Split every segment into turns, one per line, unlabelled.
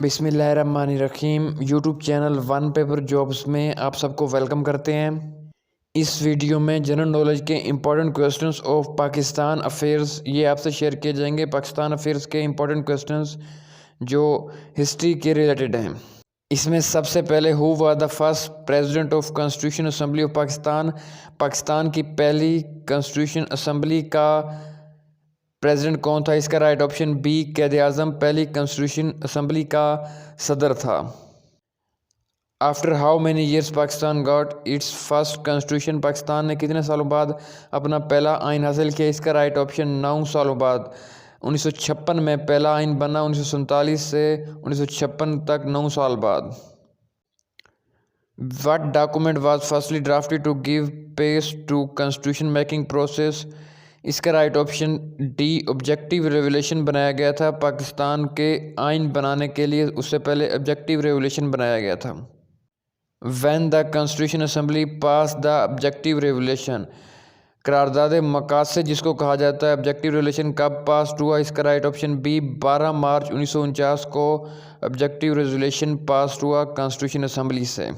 बिस्मिल्लाहिर्रहमानिर्रहीम। YouTube channel one paper jobs में आप सबको वेलकम करते हैं। इस वीडियो में जनरल नॉलेज के important questions of Pakistan affairs ये आपसे शेयर किए जाएंगे। पाकिस्तान अफेयर्स के इंपॉर्टेंट क्वेश्चंस जो हिस्ट्री के रिलेटेड हैं। इसमें सबसे पहले who was the first president of constitution assembly of Pakistan. Pakistan की पहली कॉन्स्टिट्यूशन असेंबली का प्रेसिडेंट कौन था? इसका राइट ऑप्शन बी कैद आज़म पहली कॉन्स्टिट्यूशन असेंबली का सदर था। After how many years Pakistan got its first constitution. Pakistan ने कितने सालों बाद अपना पहला आइन हासिल किया? इसका राइट ऑप्शन 9 सालों बाद। 1956 में पहला आइन बना। 1947 से 1956 तक 9 साल बाद। What document was firstly drafted to give pace to constitution making process? इसका right option D objective revolution बनाया गया था। पाकिस्तान के आइन बनाने के लिए उससे पहले ऑब्जेक्टिव रेवोल्यूशन बनाया गया था। When the Constitution Assembly passed the objective revolution, करारदाद मकासद जिसको कहा जाता है ऑब्जेक्टिव रेवोल्यूशन कब पास हुआ? इसका राइट ऑप्शन बी 12 मार्च 1949 को ऑब्जेक्टिव रेजोल्यूशन पास हुआ कॉन्स्टिट्यूशन असेंबली से।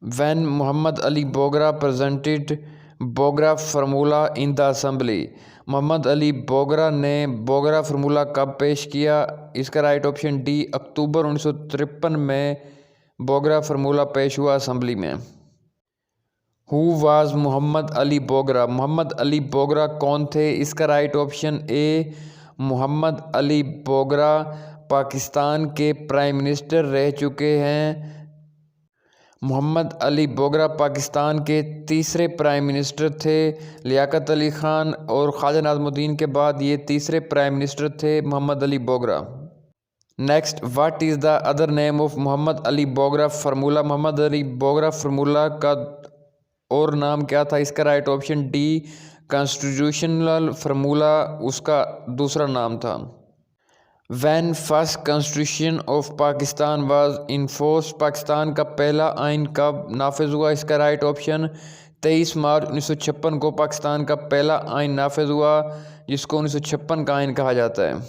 When Mohammad Ali Bogra presented Bogra formula in the assembly. Mohammad Ali Bogra ने बोगरा फार्मूला कब पेश किया? इसका राइट ऑप्शन डी अक्टूबर 1953 में बोगरा फार्मूला पेश हुआ असेंबली में। Who was Mohammad Ali Bogra? मोहम्मद अली बोगरा कौन थे? इसका right option A Mohammad Ali Bogra Pakistan के प्राइम मिनिस्टर रह चुके हैं। मोहम्मद अली बोगरा पाकिस्तान के तीसरे प्राइम मिनिस्टर थे। लियाकत अली ख़ान और ख्वाजा नाज़मुद्दीन के बाद ये तीसरे प्राइम मिनिस्टर थे Mohammad Ali Bogra. Next, what is the other name of Mohammad Ali Bogra formula. Mohammad Ali Bogra formula का और नाम क्या था? इसका right option D constitutional formula उसका दूसरा नाम था। When first constitution of Pakistan was enforced, Pakistan का पहला आइन कब नाफिज हुआ? इसका राइट ऑप्शन 23 मार्च 1956 को पाकिस्तान का पहला आइन नाफिज हुआ जिसको 1956 का आइन कहा जाता है।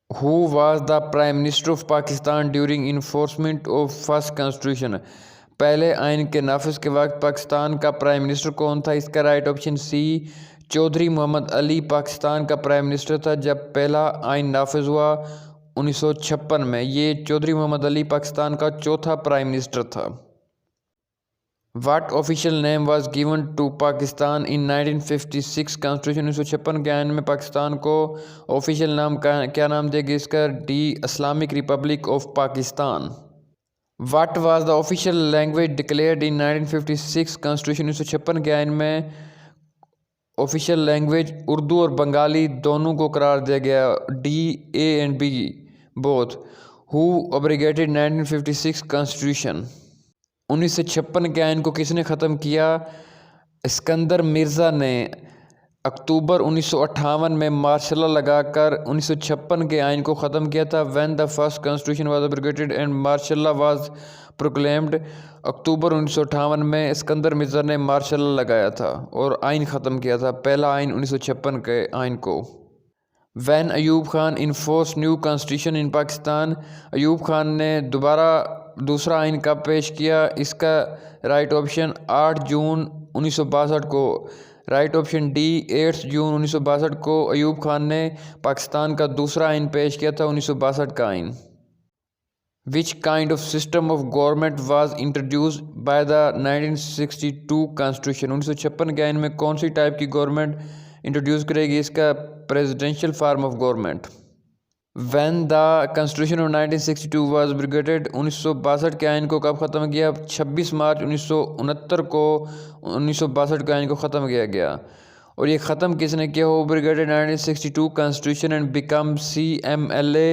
Who was the prime minister of Pakistan during enforcement of first constitution. पहले आइन के नाफिज के वक्त पाकिस्तान का प्राइम मिनिस्टर कौन था? इसका right option C Chaudhry Mohammad Ali Pakistan का प्राइम मिनिस्टर था जब पहला आइन नाफिज हुआ 1956 में। ये चौधरी मोहम्मद अली पाकिस्तान का चौथा प्राइम मिनिस्टर था। What official name was given to Pakistan in 1956 constitution. 1956 के आइन में पाकिस्तान को ऑफिशियल नाम क्या नाम देगी? इसका D Islamic Republic of Pakistan. What was the official language declared in 1956 constitution. 1956 के आइन में ऑफिशियल लैंग्वेज उर्दू और बंगाली दोनों को करार दिया गया। D A and B both. Who abrogated 1956 constitution. 1956 के आइन को किसने ख़त्म किया? सिकंदर मिर्ज़ा ने अक्टूबर 1958 में मार्शल लॉ लगाकर 1956 के आइन को ख़त्म किया था। When the first constitution was abrogated and martial law was proclaimed. अक्टूबर 1958 में सिकंदर मिर्ज़ा ने मार्शल लॉ लगाया था और आइन ख़त्म किया था, पहला आइन 1956 के आइन को। When Ayub Khan enforce new constitution in Pakistan. Ayub Khan ने दोबारा दूसरा आइन कब पेश किया? इसका राइट ऑप्शन 8 जून 1962 को। राइट ऑप्शन डी 8 जून 1962 को अयूब खान ने पाकिस्तान का दूसरा आइन पेश किया था, 1962 का आइन। Which kind of system of government was introduced by the 1962 Constitution। 1956 के आइन में कौन सी टाइप की गवर्नमेंट इंट्रोड्यूस करेगी? इसका presidential form of government. When the Constitution of 1962 was abrogated। 1962 के आइन को कब ख़त्म किया? 26 मार्च 1969 को 1962 के आइन को ख़त्म किया गया। और ये ख़त्म किसने किया? हो abrogated 1962 Constitution and become CMLA।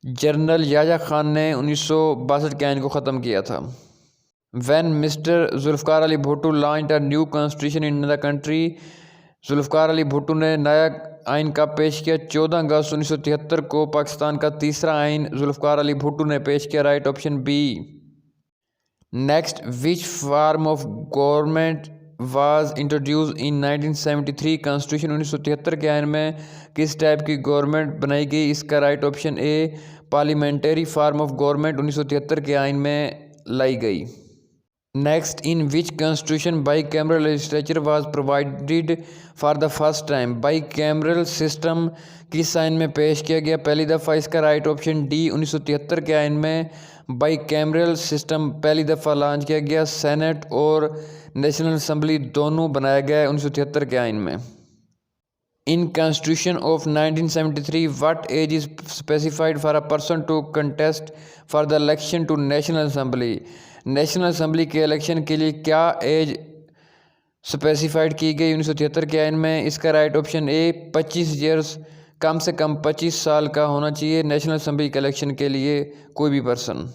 General Yahya Khan ने 1962 के आइन को ख़त्म किया था। When mister Zulfikar Ali Bhutto launched a new constitution in the country. Zulfikar Ali Bhutto ने नया आइन कब पेश किया? 14 अगस्त 1973 को पाकिस्तान का तीसरा आइन जुल्फ़िकार अली भुट्टो ने पेश किया, right option B. Next, which form of government was introduce in 1973 constitution 1973 के आयन में किस टाइप की गवर्नमेंट बनाई गई? इसका right option A parliamentary form of government 1973 के आयन में लाई गई। Next, in which constitution by cameral legislature was provided for the first time? By cameral system किस आयन में पेश किया गया पहली दफ़ा? इसका राइट ऑप्शन डी 1973 के आयन में बाई कैमरल सिस्टम पहली दफ़ा लॉन्च किया गया। सेनेट और नेशनल असम्बली दोनों बनाया गया है 1973 के आयन में। In constitution of 1973 what age is specified for a person to contest for the election to national assembly? National assembly के इलेक्शन के लिए क्या एज स्पेसिफाइड की गई 1973 के आयन में? इसका राइट ऑप्शन ए 25 ईयर्स, कम से कम 25 साल का होना चाहिए नेशनल असम्बली के इलेक्शन के लिए कोई भी person.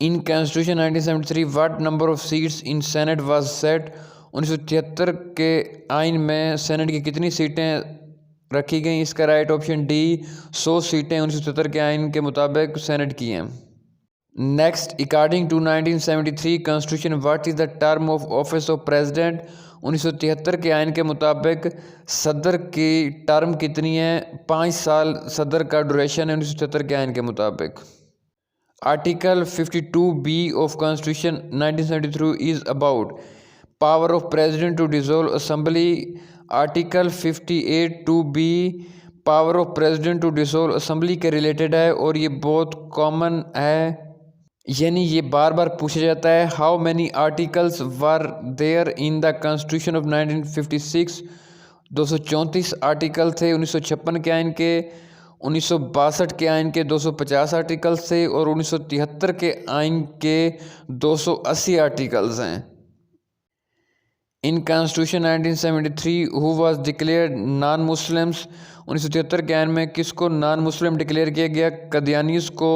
In constitution 1973 what number of seats in senate was set? 1973 के आइन में सेनेट की कितनी सीटें रखी गई? इसका राइट ऑप्शन डी 100 सीटें 1973 के आइन के मुताबिक सेनेट की हैं। Next, according to 1973 constitution what is the term of office of president? 1973 के आइन के मुताबिक सदर की टर्म कितनी है? 5 साल सदर का ड्यूरेशन है 1973 के आइन के मुताबिक। Article 52B of Constitution 1973 is about power of president to dissolve assembly. Article 58(2)B power of president to dissolve assembly के रिलेटेड है और ये बहुत कॉमन है, यानी ये बार बार पूछा जाता है। How many articles were there in the constitution of 1956? 234 article थे 1956 के आइन के। 1962 के आइन के 250 आर्टिकल्स थे और 1973 के आइन के 280 आर्टिकल्स हैं। In constitution 1973 who was declared non Muslims? 1973 के आइन में किसको नॉन मुस्लिम डिक्लेयर किया गया? कदियानीस को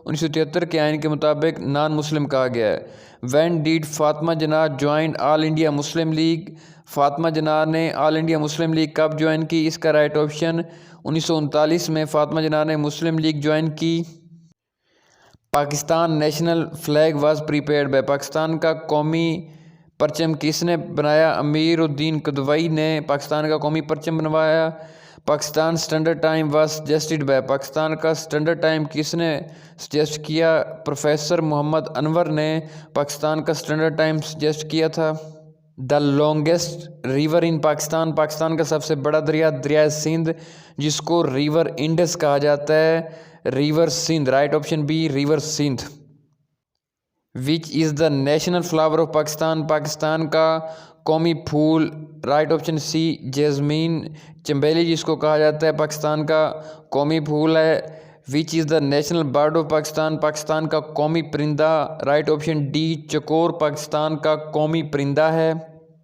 1973 के आइन के मुताबिक नॉन मुस्लिम कहा गया है। When did Fatima Jinnah join all India Muslim league? Fatima Jinnah ने ऑल इंडिया मुस्लिम लीग कब ज्वाइन की? इसका राइट ऑप्शन 1939 में फातिमा जिन्नाह ने मुस्लिम लीग ज्वाइन की। Pakistan national flag was prepared by? Pakistan का कौमी परचम किसने बनाया? अमीर उद्दीन किदवई ने पाकिस्तान का कौमी परचम बनवाया। Pakistan standard time was suggested by? Pakistan का स्टैंडर्ड टाइम किसने सजेस्ट किया? प्रोफेसर मोहम्मद अनवर ने पाकिस्तान का स्टैंडर्ड टाइम सजेस्ट किया था। The longest river in Pakistan? Pakistan का सबसे बड़ा दरिया दरिया सिंध, जिसको रिवर इंडस कहा जाता है, river Sindh. Right option B river Sindh. Which is the national flower of Pakistan? Pakistan का कौमी फूल? राइट ऑप्शन सी जैस्मीन, चंबेली जिसको कहा जाता है, पाकिस्तान का कौमी फूल है। Which is the national bird of Pakistan? Pakistan का कौमी परिंदा? राइट ऑप्शन डी चकोर पाकिस्तान का कौमी परिंदा है।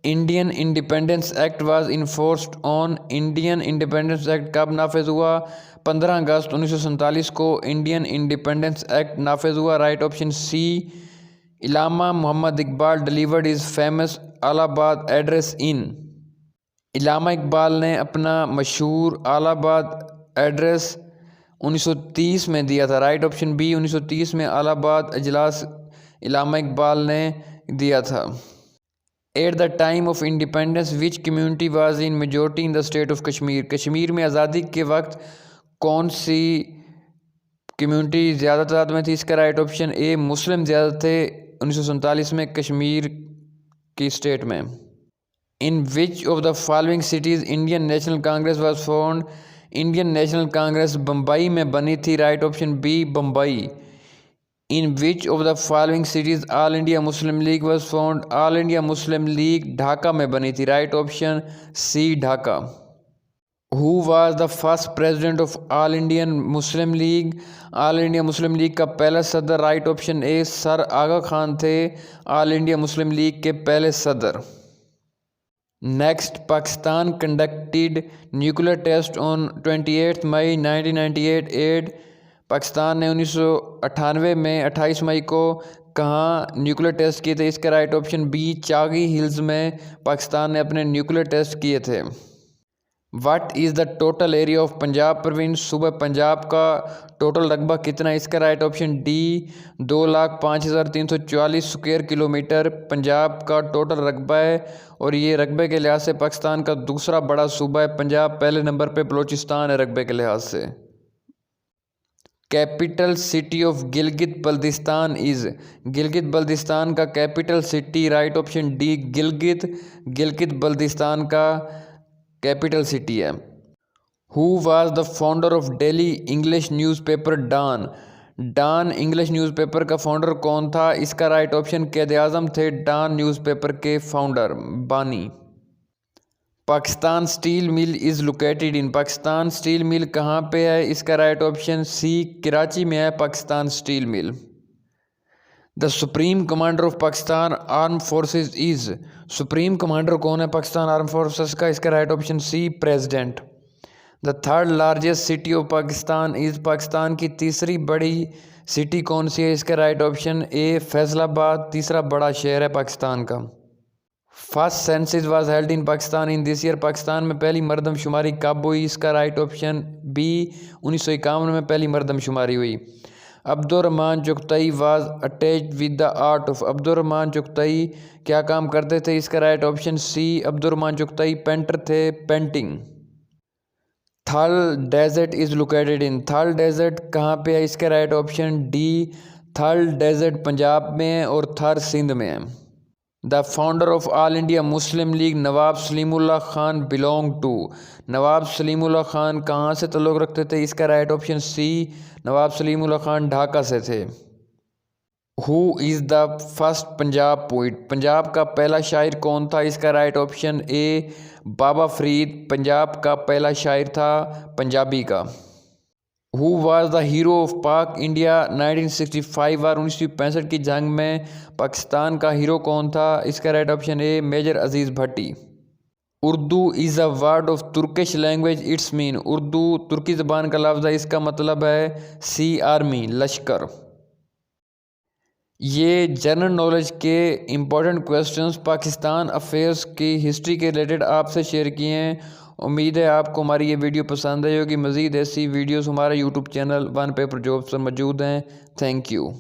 Indian independence act was enforced on? Indian independence act कब नाफिज हुआ? 15 अगस्त 1947 को इंडियन इंडिपेंडेंस एक्ट नाफिज हुआ। Right option C Allama Mohammad Iqbal delivered is famous Allahabad address in? Allama Iqbal ने अपना मशहूर अलाहाबाद एड्रेस 1930 में दिया था। राइट ऑप्शन बी 1930 में अलाहाबाद अजलास इलामा इकबाल ने दिया था। At the time of independence which community was in majority in the state of Kashmir? Kashmir में आज़ादी के वक्त कौन सी कम्यूनिटी ज़्यादा तादाद में थी? इसका राइट ऑप्शन ए मुस्लिम ज़्यादा थे 1947 में कश्मीर की स्टेट में। In which of the following cities Indian National Congress was found? Indian National Congress Bombay में बनी थी। Right option B Bombay. In which of the following cities All India Muslim League was found? All India Muslim League Dhaka में बनी थी। Right option C Dhaka. Who was the first president of All Indian Muslim League? All India Muslim League का पहला सदर? Right option ए sir Aga Khan थे all India Muslim League के पहले सदर। Next, Pakistan conducted nuclear test on 28 May 1998। Pakistan ने 1998 में 28 मई को कहाँ न्यूक्लियर टेस्ट किए थे? इसका right option B Chagai hills में पाकिस्तान ने अपने न्यूक्लियर टेस्ट किए थे। What is the total area of Punjab province, सूबा पंजाब का टोटल रकबा कितना। इसका right option D 2,05,344 square kilometre Punjab का टोटल रकबा है और ये रकबे के लिहाज से पाकिस्तान का दूसरा बड़ा सूबा है। पंजाब पहले नंबर पे बलूचिस्तान है रकबे के लिहाज से। Capital city of Gilgit Baltistan is, Gilgit Baltistan का capital city right option D Gilgit, Gilgit Baltistan का कैपिटल सिटी है। Who was the founder of daily English newspaper Dawn, Dawn English newspaper का फाउंडर कौन था। इसका राइट ऑप्शन कैद आज़म थे, डॉन न्यूज़पेपर के फाउंडर बानी। Pakistan steel mill is located in, Pakistan steel मिल कहाँ पे है। इसका राइट ऑप्शन सी कराची में है Pakistan steel mill. The supreme commander of Pakistan arm forces is, supreme commander कौन है पाकिस्तान आर्म फोर्सेस का। इसका right option C president. The third largest city of Pakistan is, Pakistan की तीसरी बड़ी सिटी कौन सी है। इसका राइट ऑप्शन ए फैसलाबाद, तीसरा बड़ा शहर है पाकिस्तान का। First census was held in Pakistan in this year, Pakistan में पहली मरदमशुमारी कब हुई। इसका राइट ऑप्शन बी 1951 में पहली मरदमशुमारी हुई। Abdurrahman Chughtai was attached with the art of, Abdurrahman Chughtai क्या काम करते थे। इसका right option C Abdurrahman Chughtai painter थे, painting. Thal desert is located in, Thal desert कहाँ पे है। इसका right option D Thal desert Punjab में है और थर सिंध में है। The founder of All India Muslim League Nawab Salimullah Khan belong to, Nawab Salimullah Khan कहाँ से ताल्लुक़ रखते थे। इसका राइट ऑप्शन सी नवाब सलीमुल्लाह खान ढाका से थे। Who is the first Punjab poet, Punjab का पहला शायर कौन था। इसका राइट ऑप्शन ए बाबा फरीद, पंजाब का पहला शायर था पंजाबी का। Who was the hero of पाक इंडिया 1965 और 1965 की जंग में पाकिस्तान का हीरो कौन था। इसका right option A Major Aziz Bhatti. Urdu is a word of Turkish language it's mean, Urdu तुर्की ज़बान का लफ्ज़ है, इसका मतलब है सी आर्मी, लश्कर। ये जनरल नॉलेज के इम्पोर्टेंट क्वेश्चंस पाकिस्तान अफेयर्स की हिस्ट्री के रिलेटेड आपसे शेयर किए हैं। उम्मीद है आपको हमारी ये वीडियो पसंद आई होगी। मज़ीद ऐसी वीडियोस हमारे YouTube channel one paper jobs पर मौजूद हैं। Thank you.